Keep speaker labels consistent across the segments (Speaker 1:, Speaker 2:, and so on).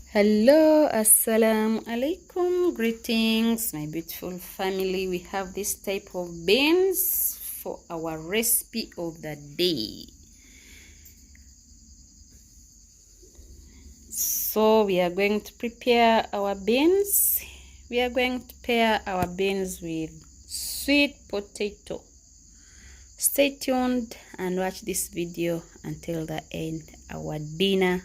Speaker 1: Hello, asalam alykum. Greetings, my beautiful family. We have this type of beans for our recipe of the day. So we are going to prepare our beans. We are going to pair our beans with sweet potato. Stay tuned and watch this video until the end. Our dinner,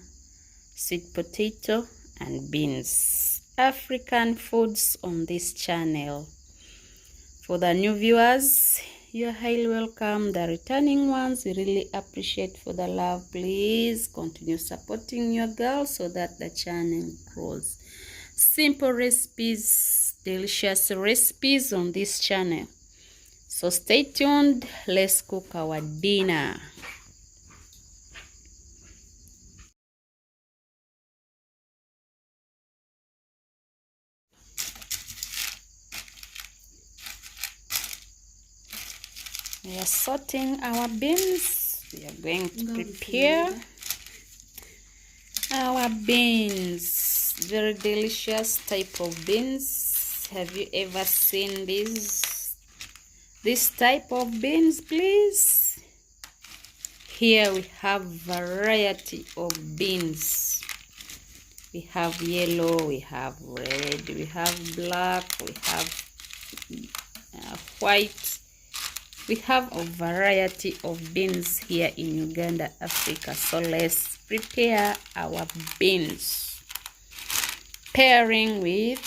Speaker 1: sweet potato and beans, African foods on this channel. For the new viewers, you're highly welcome. The returning ones, we really appreciate for the love. Please continue supporting your girl so that the channel grows. Simple recipes, delicious recipes on this channel. So stay tuned. Let's cook our dinner. We are sorting our beans. We are going to prepare our beans. Very delicious type of beans. Have you ever seen this type of beans, please? Here we have variety of beans. We have yellow, we have red, we have black, we have white. We have a variety of beans here in Uganda, Africa. So let's prepare our beans. Pairing with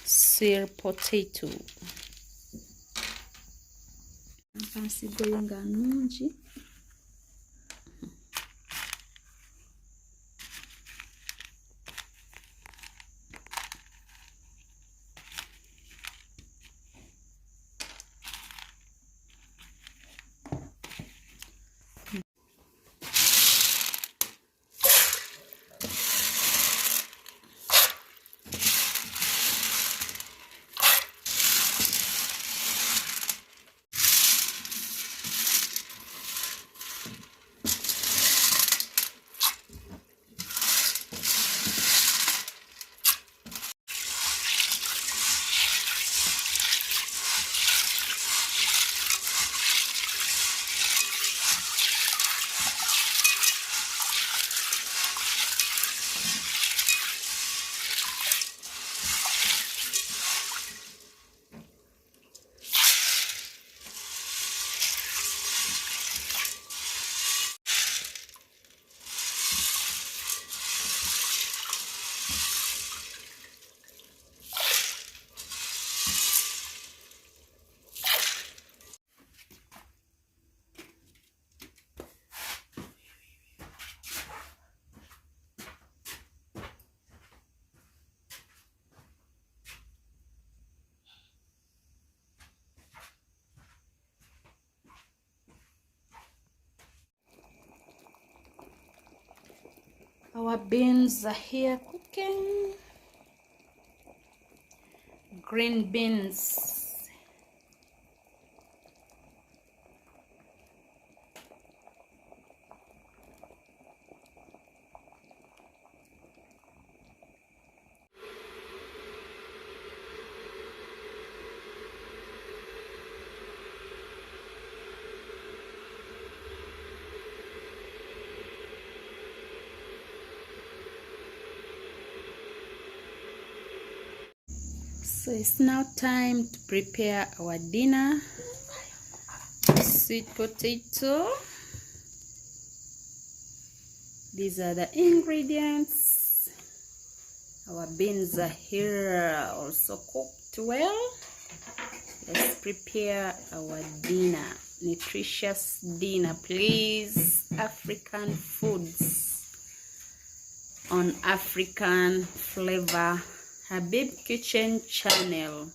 Speaker 1: sweet potato. Our beans are here cooking. Green beans. So it's now time to prepare our dinner. Sweet potato. These are the ingredients. Our beans are here also cooked well. Let's prepare our dinner. Nutritious dinner, please. African foods on African Flavor Habib Kitchen channel.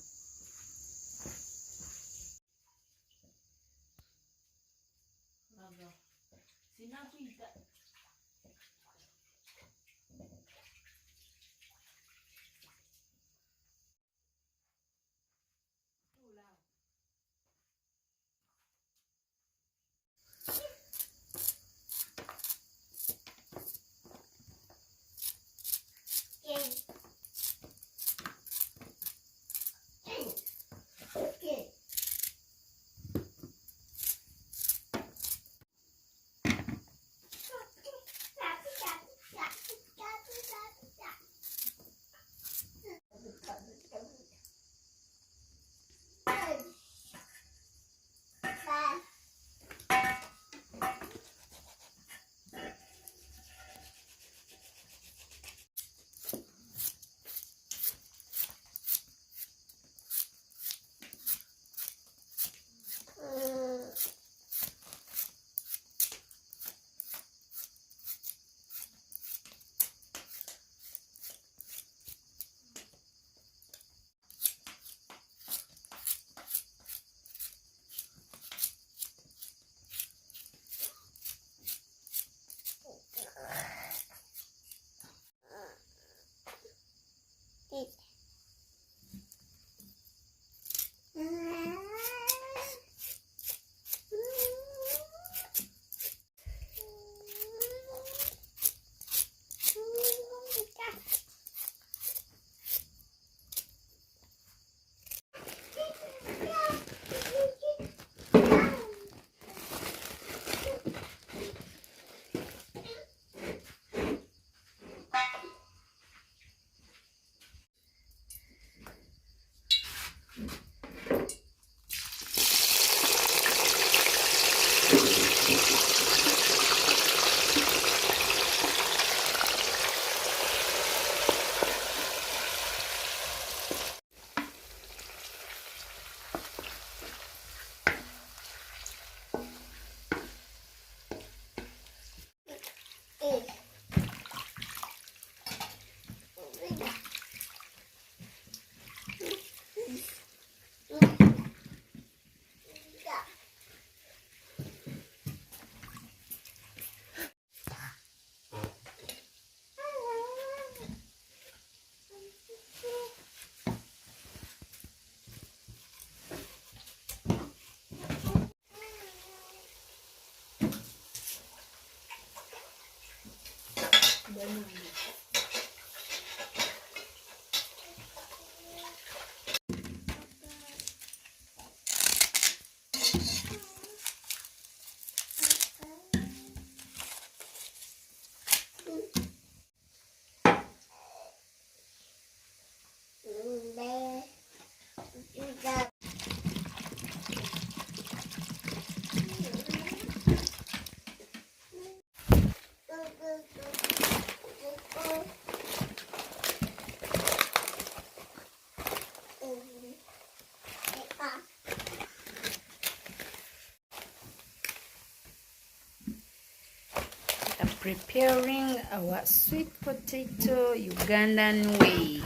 Speaker 1: Preparing our sweet potato Ugandan way.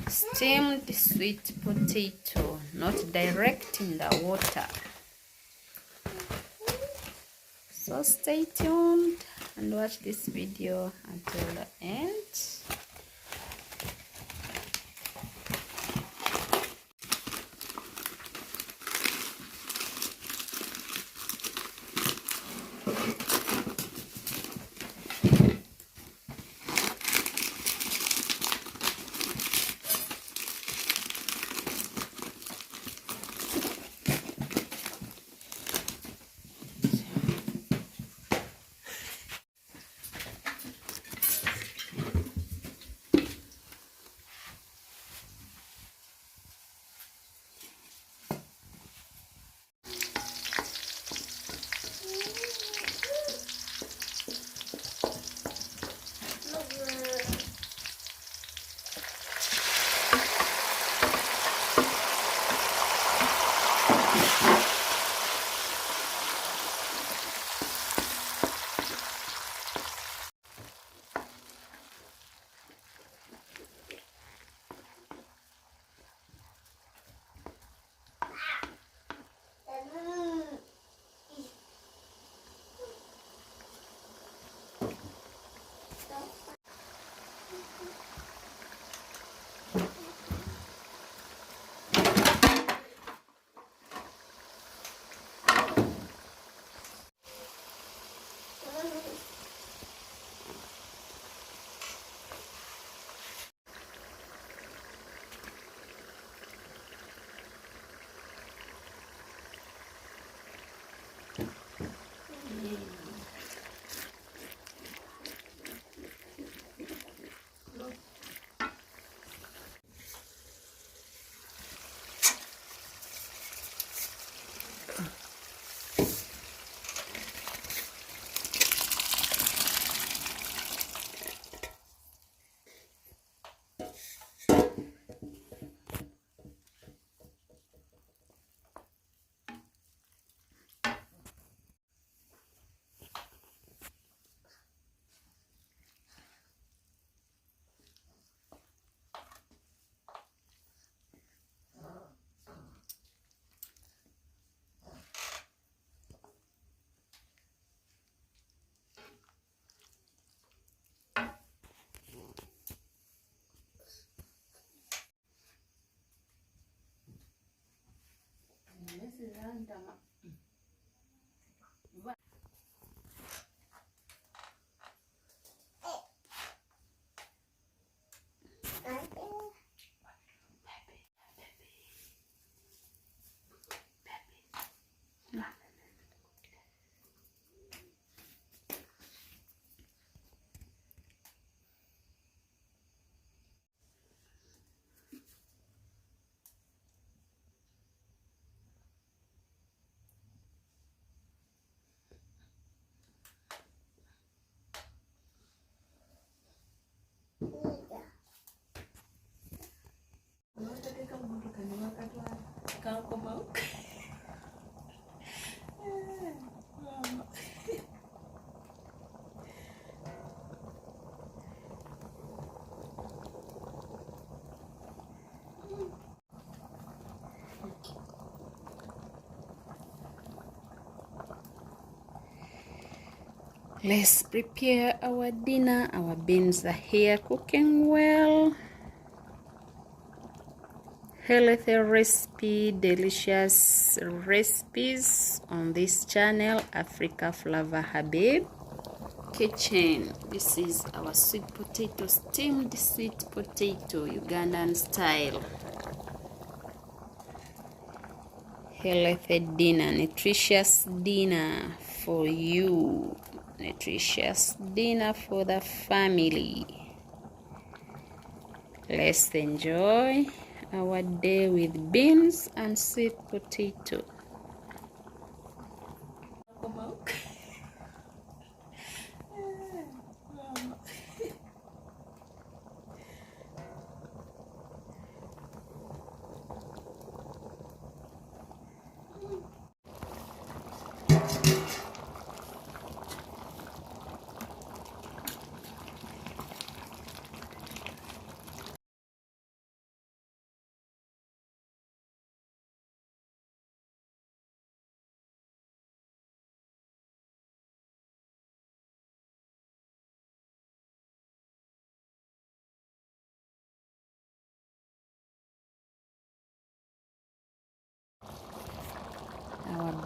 Speaker 1: Steamed sweet potato, not direct in the water. So stay tuned and watch this video until the end. Let's prepare our dinner. Our beans are here cooking well. Healthy recipe, delicious recipes on this channel, Africa Flavor Habib Kitchen. This is our sweet potato, steamed sweet potato, Ugandan style. Healthy dinner, nutritious dinner for you. Nutritious dinner for the family. Let's enjoy our day with beans and sweet potato.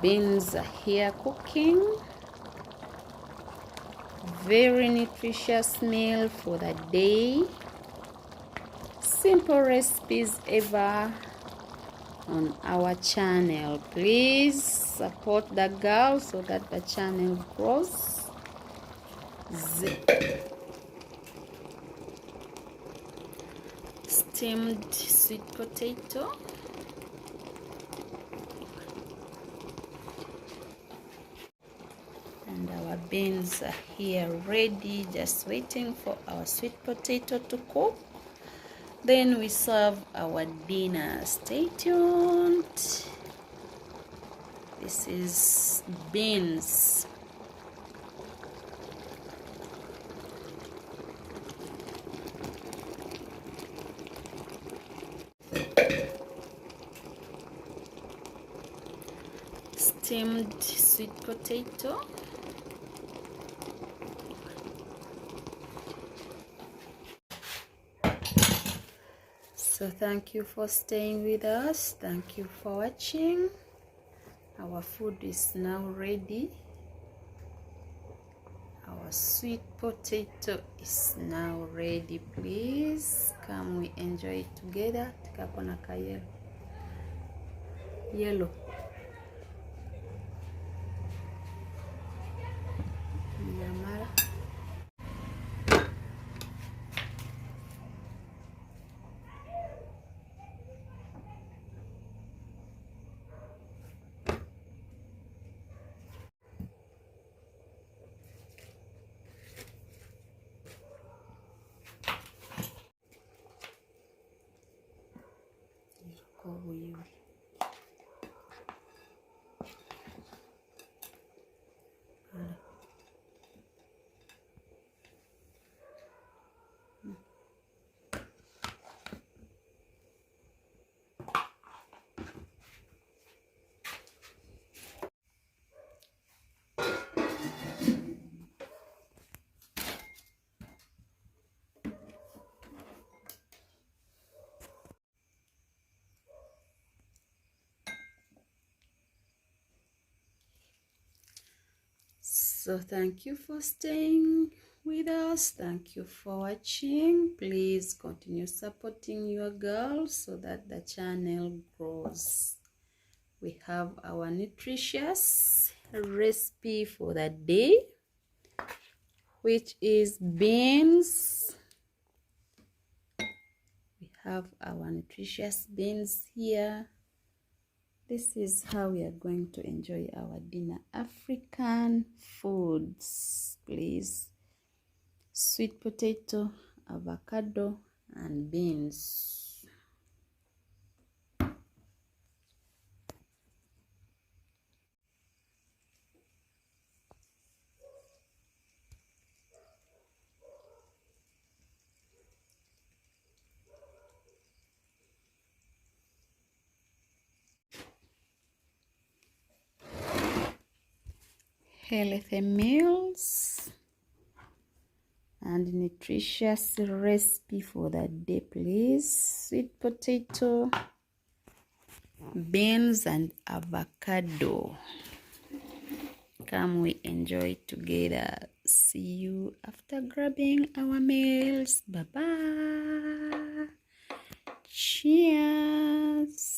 Speaker 1: beans are here cooking. Very nutritious meal for the day. Simple recipes ever on our channel. Please support the girl so that the channel grows. Steamed sweet potato. And our beans are here ready, just waiting for our sweet potato to cook. Then we serve our dinner. Stay tuned. This is beans. Steamed sweet potato. So thank you for staying with us. Thank you for watching. Our food is now ready. Our sweet potato is now ready. Please come, we enjoy it together. Tikapona kayelo yellow. Nyamara. So thank you for staying with us. Thank you for watching. Please continue supporting your girl so that the channel grows. We have our nutritious recipe for the day, which is beans. We have our nutritious beans here. This is how we are going to enjoy our dinner. African foods, please. Sweet potato, avocado, and beans. Healthy meals and nutritious recipe for the day, please. Sweet potato, beans, and avocado. Come, we enjoy together. See you after grabbing our meals. Bye bye. Cheers.